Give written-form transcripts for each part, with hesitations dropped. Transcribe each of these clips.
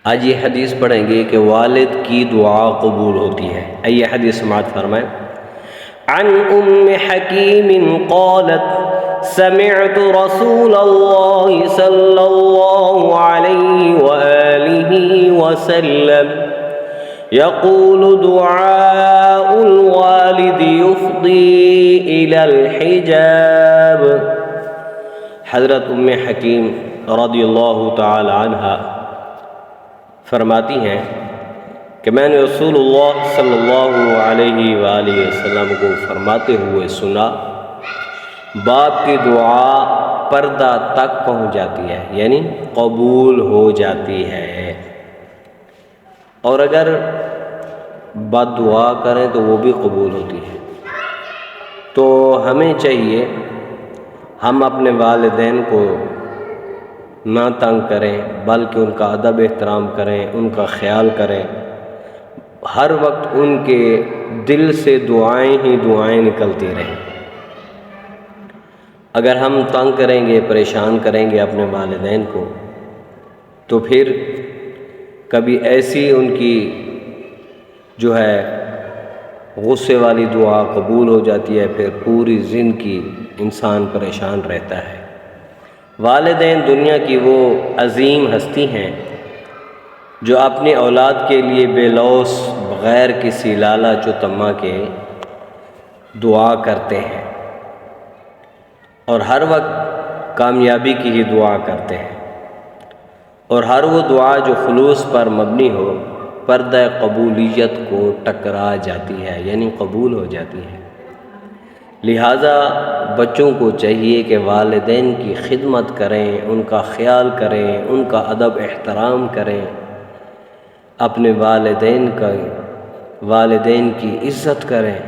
آج یہ حدیث پڑھیں گے کہ والد کی دعا قبول ہوتی ہے۔ آئیے حدیث سماعت فرمائیں۔ عن ام حکیم قالت سمعت رسول اللہ صلی اللہ علیہ وآلہ وسلم يقول دعاء الوالد يفضي إلى الحجاب۔ حضرت ام حکیم رضی اللہ تعالی عنہ فرماتی ہیں کہ میں نے رسول اللہ صلی اللہ علیہ وآلہ وسلم کو فرماتے ہوئے سنا، باپ کی دعا پردہ تک پہنچ جاتی ہے، یعنی قبول ہو جاتی ہے، اور اگر بد دعا کریں تو وہ بھی قبول ہوتی ہے۔ تو ہمیں چاہیے ہم اپنے والدین کو نہ تنگ کریں، بلکہ ان کا ادب احترام کریں، ان کا خیال کریں، ہر وقت ان کے دل سے دعائیں ہی دعائیں نکلتی رہیں۔ اگر ہم تنگ کریں گے، پریشان کریں گے اپنے والدین کو، تو پھر کبھی ایسی ان کی جو ہے غصے والی دعا قبول ہو جاتی ہے، پھر پوری زندگی انسان پریشان رہتا ہے۔ والدین دنیا کی وہ عظیم ہستی ہیں جو اپنی اولاد کے لیے بے لوث بغیر کسی لالچ و طمع کے دعا کرتے ہیں، اور ہر وقت کامیابی کی ہی دعا کرتے ہیں، اور ہر وہ دعا جو خلوص پر مبنی ہو پردہ قبولیت کو ٹکرا جاتی ہے، یعنی قبول ہو جاتی ہے۔ لہٰذا بچوں کو چاہیے کہ والدین کی خدمت کریں، ان کا خیال کریں، ان کا ادب احترام کریں، اپنے والدین کی عزت کریں۔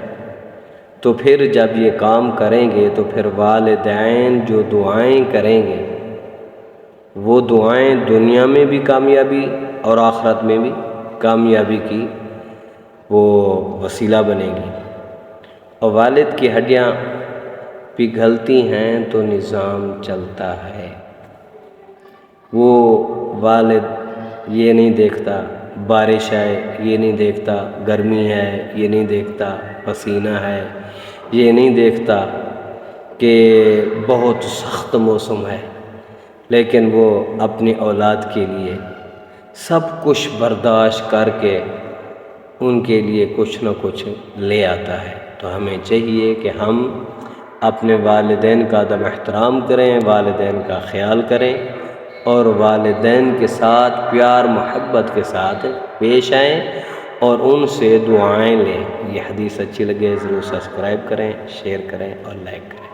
تو پھر جب یہ کام کریں گے تو پھر والدین جو دعائیں کریں گے وہ دعائیں دنیا میں بھی کامیابی اور آخرت میں بھی کامیابی کی وہ وسیلہ بنے گی۔ اور والد کی ہڈیاں پگھلتی ہیں تو نظام چلتا ہے۔ وہ والد یہ نہیں دیکھتا بارش ہے، یہ نہیں دیکھتا گرمی ہے، یہ نہیں دیکھتا پسینہ ہے، یہ نہیں دیکھتا کہ بہت سخت موسم ہے، لیکن وہ اپنی اولاد کے لیے سب کچھ برداشت کر کے ان کے لیے کچھ نہ کچھ لے آتا ہے۔ تو ہمیں چاہیے کہ ہم اپنے والدین کا ادب احترام کریں، والدین کا خیال کریں، اور والدین کے ساتھ پیار محبت کے ساتھ پیش آئیں اور ان سے دعائیں لیں۔ یہ حدیث اچھی لگے ضرور سبسکرائب کریں، شیئر کریں اور لائک کریں۔